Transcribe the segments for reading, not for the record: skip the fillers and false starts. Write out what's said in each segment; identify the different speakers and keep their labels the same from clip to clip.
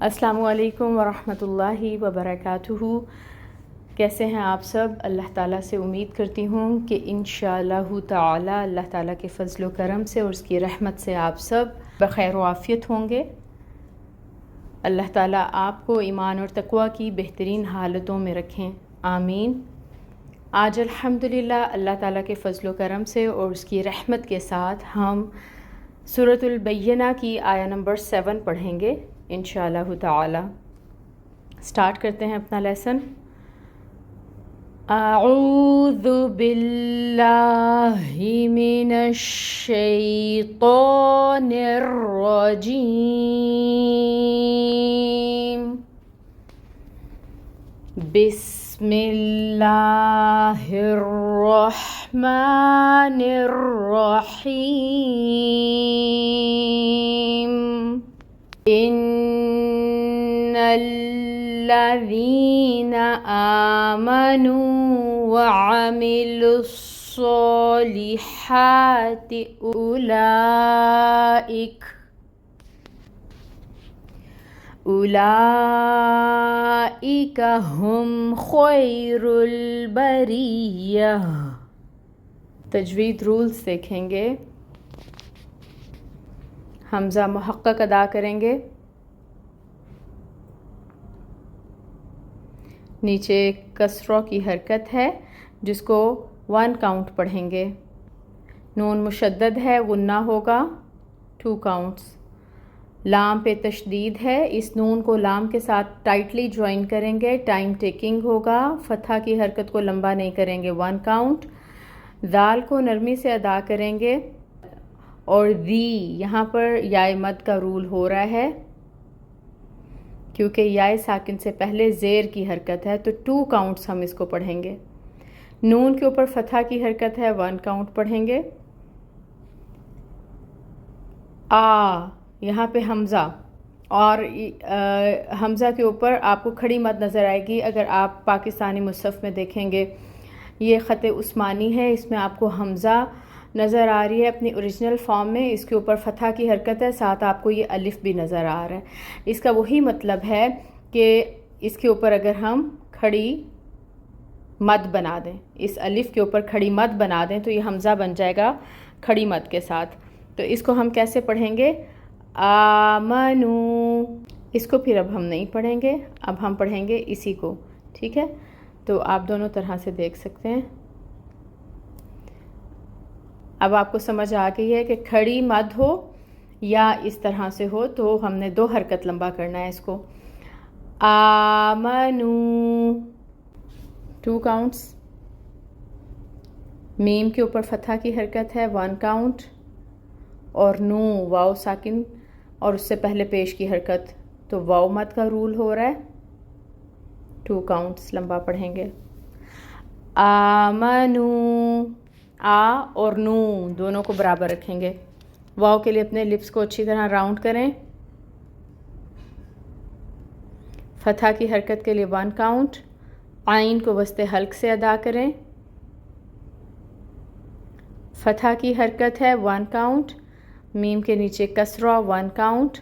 Speaker 1: السلام علیکم ورحمۃ اللہ وبرکاتہ۔ کیسے ہیں آپ سب؟ اللہ تعالیٰ سے امید کرتی ہوں کہ انشاءاللہ تعالی اللہ تعالیٰ کے فضل و کرم سے اور اس کی رحمت سے آپ سب بخیر و عافیت ہوں گے۔ اللہ تعالیٰ آپ کو ایمان اور تقوی کی بہترین حالتوں میں رکھیں، آمین۔ آج الحمدللہ اللہ تعالیٰ کے فضل و کرم سے اور اس کی رحمت کے ساتھ ہم سورۃ البینہ کی آیہ نمبر 7 پڑھیں گے انشاءاللہ تعالی۔ سٹارٹ کرتے ہیں اپنا لیسن۔ اعوذ باللہ من الشیطان الرجیم، بسم اللہ الرحمن الرحیم۔ ان الذین آمنوا وعملوا الصالحات اولئک هم خیر البریہ۔ تجوید رولز دیکھیں گے۔ حمزہ محقق ادا کریں گے، نیچے کسروں کی حرکت ہے جس کو 1 کاؤنٹ پڑھیں گے۔ نون مشدد ہے، غنہ ہوگا 2 کاؤنٹس۔ لام پہ تشدید ہے، اس نون کو لام کے ساتھ ٹائٹلی جوائن کریں گے، ٹائم ٹیکنگ ہوگا۔ فتحہ کی حرکت کو لمبا نہیں کریں گے، 1 کاؤنٹ۔ دال کو نرمی سے ادا کریں گے، اور دی یہاں پر یائے مد کا رول ہو رہا ہے کیونکہ یائے ساکن سے پہلے زیر کی حرکت ہے، تو 2 کاؤنٹس ہم اس کو پڑھیں گے۔ نون کے اوپر فتحہ کی حرکت ہے، 1 کاؤنٹ پڑھیں گے۔ یہاں پہ حمزہ، اور حمزہ کے اوپر آپ کو کھڑی مد نظر آئے گی اگر آپ پاکستانی مصحف میں دیکھیں گے۔ یہ خط عثمانی ہے، اس میں آپ کو حمزہ نظر آ رہی ہے اپنی اوریجنل فارم میں، اس کے اوپر فتحہ کی حرکت ہے، ساتھ آپ کو یہ الف بھی نظر آ رہا ہے۔ اس کا وہی مطلب ہے کہ اس کے اوپر اگر ہم کھڑی مد بنا دیں، اس الف کے اوپر کھڑی مد بنا دیں تو یہ حمزہ بن جائے گا کھڑی مد کے ساتھ۔ تو اس کو ہم کیسے پڑھیں گے؟ آمنو، اس کو پھر اب ہم نہیں پڑھیں گے، اب ہم پڑھیں گے اسی کو، ٹھیک ہے؟ تو آپ دونوں طرح سے دیکھ سکتے ہیں۔ اب آپ کو سمجھ آ گئی ہے کہ کھڑی مد ہو یا اس طرح سے ہو تو ہم نے 2 حرکت لمبا کرنا ہے اس کو۔ آمنو 2 کاؤنٹس۔ میم کے اوپر فتحہ کی حرکت ہے، 1 کاؤنٹ، اور نو واو ساکن اور اس سے پہلے پیش کی حرکت، تو واو مد کا رول ہو رہا ہے، 2 کاؤنٹس لمبا پڑھیں گے۔ آمنو، اور نو دونوں کو برابر رکھیں گے۔ واو کے لیے اپنے لپس کو اچھی طرح راؤنڈ کریں۔ فتحہ کی حرکت کے لیے 1 کاؤنٹ۔ عین کو وسط حلق سے ادا کریں۔ فتحہ کی حرکت ہے، 1 کاؤنٹ۔ میم کے نیچے کسرہ، 1 کاؤنٹ۔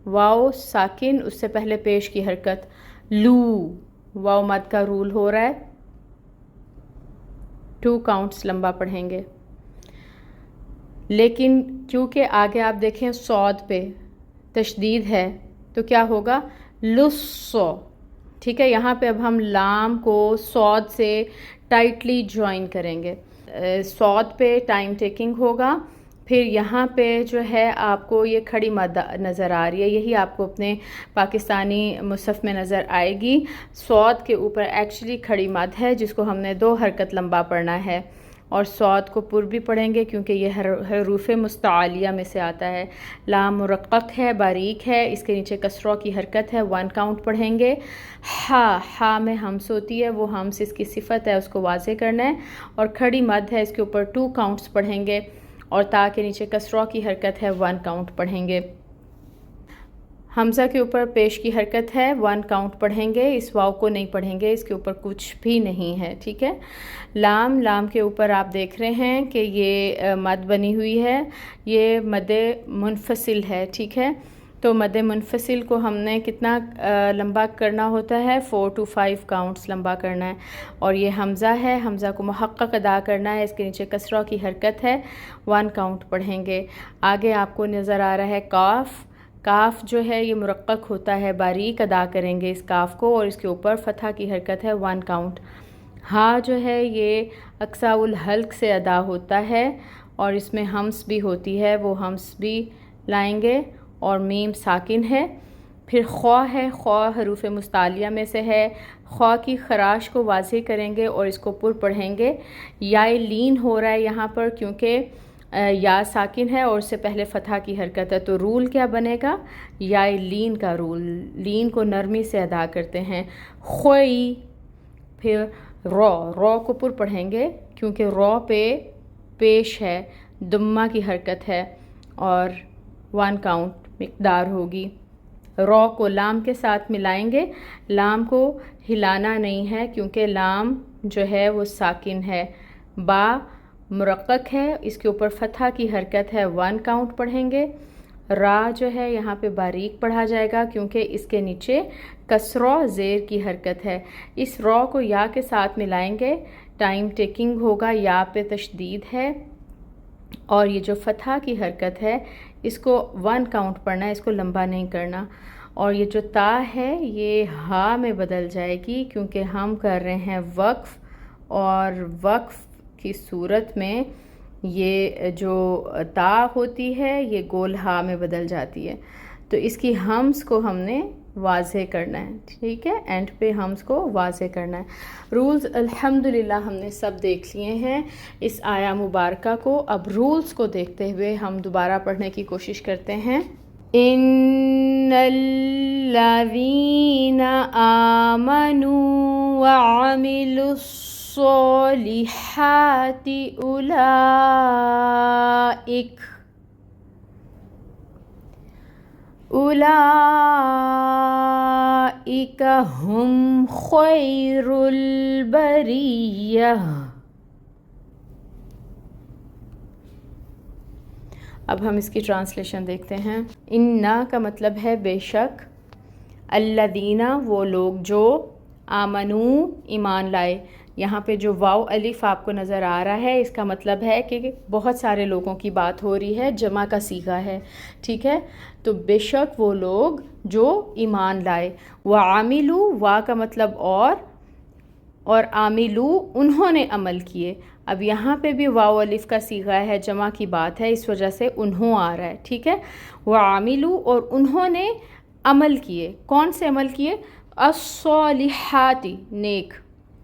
Speaker 1: واو ساکن، اس سے پہلے پیش کی حرکت، لو واو مد کا رول ہو رہا ہے، 2 کاؤنٹس لمبا پڑھیں گے۔ لیکن کیونکہ آگے آپ دیکھیں صاد پہ تشدید ہے تو کیا ہوگا؟ لسو، ٹھیک ہے؟ یہاں پہ اب ہم لام کو صاد سے ٹائٹلی جوائن کریں گے، صاد پہ ٹائم ٹیکنگ ہوگا، پھر یہاں پہ جو ہے آپ کو یہ کھڑی مد نظر آ رہی ہے، یہی آپ کو اپنے پاکستانی مصحف میں نظر آئے گی۔ صاد کے اوپر ایکچولی کھڑی مد ہے جس کو ہم نے 2 حرکت لمبا پڑھنا ہے، اور صاد کو پر بھی پڑھیں گے کیونکہ یہ حروف مستعلیہ میں سے آتا ہے۔ لام مرقق ہے، باریک ہے، اس کے نیچے کسروں کی حرکت ہے، 1 کاؤنٹ پڑھیں گے۔ ہا میں ہمس ہوتی ہے، وہ ہمس اس کی صفت ہے، اس کو واضح کرنا ہے، اور کھڑی مد ہے، اس کے اوپر 2 کاؤنٹس پڑھیں گے، اور تا کے نیچے کسروں کی حرکت ہے، 1 کاؤنٹ پڑھیں گے۔ حمزہ کے اوپر پیش کی حرکت ہے، 1 کاؤنٹ پڑھیں گے، اس واو کو نہیں پڑھیں گے، اس کے اوپر کچھ بھی نہیں ہے، ٹھیک ہے۔ لام کے اوپر آپ دیکھ رہے ہیں کہ یہ مد بنی ہوئی ہے، یہ مد منفصل ہے، ٹھیک ہے۔ تو مد منفصل کو ہم نے کتنا لمبا کرنا ہوتا ہے؟ 4 to 5 کاؤنٹس لمبا کرنا ہے. اور یہ حمزہ ہے، حمزہ کو محقق ادا کرنا ہے، اس کے نیچے کسرہ کی حرکت ہے، 1 کاؤنٹ پڑھیں گے. آگے آپ کو نظر آ رہا ہے کاف. کاف جو ہے یہ مرقق ہوتا ہے، باریک ادا کریں گے اس کاف کو، اور اس کے اوپر فتحہ کی حرکت ہے، 1 کاؤنٹ. ہاں جو ہے یہ اقصاء الحلق سے ادا ہوتا ہے اور اس میں ہمس بھی ہوتی ہے، وہ ہمس بھی لائیں گے. اور میم ساکن ہے. پھر خوا ہے، خوا حروف مستعلیہ میں سے ہے. خوا کی خراش کو واضح کریں گے اور اس کو پر پڑھیں گے. یا لین ہو رہا ہے یہاں پر کیونکہ یا ساکن ہے اور اس سے پہلے فتحہ کی حرکت ہے، تو رول کیا بنے گا؟ یا لین کا رول. لین کو نرمی سے ادا کرتے ہیں. خوئی. پھر رو کو پر پڑھیں گے کیونکہ رو پہ پیش ہے، دمہ کی حرکت ہے اور 1 کاؤنٹ مقدار ہوگی. رو کو لام کے ساتھ ملائیں گے. لام کو ہلانا نہیں ہے کیونکہ لام جو ہے وہ ساکن ہے. با مرقق ہے، اس کے اوپر فتحہ کی حرکت ہے، 1 کاؤنٹ پڑھیں گے. را جو ہے یہاں پہ باریک پڑھا جائے گا کیونکہ اس کے نیچے کسرہ زیر کی حرکت ہے. اس رو کو یا کے ساتھ ملائیں گے، ٹائم ٹیکنگ ہوگا، یا پہ تشدید ہے. اور یہ جو فتحہ کی حرکت ہے اس کو 1 کاؤنٹ پڑھنا ہے، اس کو لمبا نہیں کرنا. اور یہ جو تا ہے یہ ہا میں بدل جائے گی کیونکہ ہم کر رہے ہیں وقف، اور وقف کی صورت میں یہ جو تا ہوتی ہے یہ گول ہا میں بدل جاتی ہے. تو اس کی ہمز کو ہم نے واضح کرنا ہے، ٹھیک ہے، اینڈ پہ ہمز کو واضح کرنا ہے. رولز الحمدللہ ہم نے سب دیکھ لیے ہیں اس آیہ مبارکہ کو. اب رولز کو دیکھتے ہوئے ہم دوبارہ پڑھنے کی کوشش کرتے ہیں. ان الذین آمنوا وعملوا الصالحات اولئک ہم خیر البریہ. اب ہم اس کی ٹرانسلیشن دیکھتے ہیں. انا کا مطلب ہے بے شک، الذین وہ لوگ جو، آمنو ایمان لائے. یہاں پہ جو واو الف آپ کو نظر آ رہا ہے اس کا مطلب ہے کہ بہت سارے لوگوں کی بات ہو رہی ہے، جمع کا صیغہ ہے، ٹھیک ہے. تو بے شک وہ لوگ جو ایمان لائے. وعاملو، وا کا مطلب اور عاملو انہوں نے عمل کیے. اب یہاں پہ بھی واو الف کا صیغہ ہے، جمع کی بات ہے، اس وجہ سے انہوں آ رہا ہے، ٹھیک ہے. وعاملو اور انہوں نے عمل کیے. کون سے عمل کیے؟ الصالحات نیک،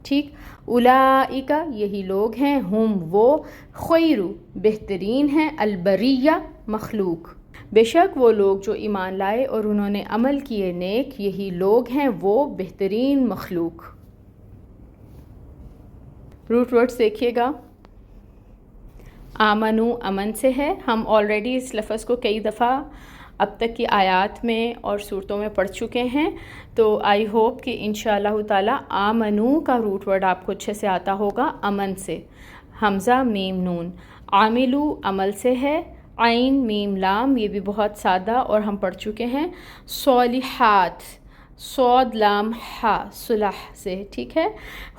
Speaker 1: ٹھیک. اولئک یہی لوگ ہیں، ہم وہ، خیر بہترین ہیں، البریہ مخلوق. بے شک وہ لوگ جو ایمان لائے اور انہوں نے عمل کیے نیک، یہی لوگ ہیں وہ بہترین مخلوق. روٹ ورڈز دیکھیے گا. آمنو امن سے ہے. ہم آلریڈی اس لفظ کو کئی دفعہ اب تک کی آیات میں اور صورتوں میں پڑھ چکے ہیں، تو آئی ہوپ کہ انشاءاللہ تعالی آمنو کا روٹ ورڈ آپ کو اچھے سے آتا ہوگا. امن سے، حمزہ میم نون. عاملو عمل سے ہے، عین میم لام، یہ بھی بہت سادہ اور ہم پڑھ چکے ہیں. صالحات، صاد لام ہا، صلح سے، ٹھیک ہے.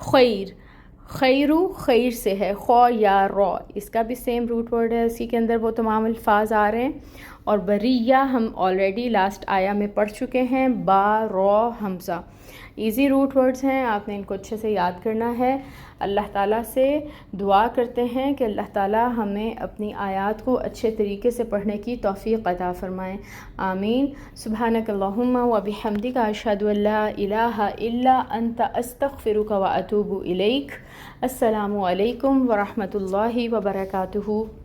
Speaker 1: خیر، خیرو خیر سے ہے، خو یا رو، اس کا بھی سیم روٹ ورڈ ہے، اسی کے اندر وہ تمام الفاظ آ رہے ہیں. اور بریہ ہم آلریڈی لاسٹ آیہ میں پڑھ چکے ہیں، با رو حمزہ. ایزی روٹ ورڈز ہیں، آپ نے ان کو اچھے سے یاد کرنا ہے. اللہ تعالیٰ سے دعا کرتے ہیں کہ اللہ تعالیٰ ہمیں اپنی آیات کو اچھے طریقے سے پڑھنے کی توفیق عطا فرمائیں. آمین. سبحانک اللہم و بحمدک، اشہد ان لا الہ الا انت، استغفرک و اتوب الیک. السلام علیکم ورحمۃ اللہ وبرکاتہ.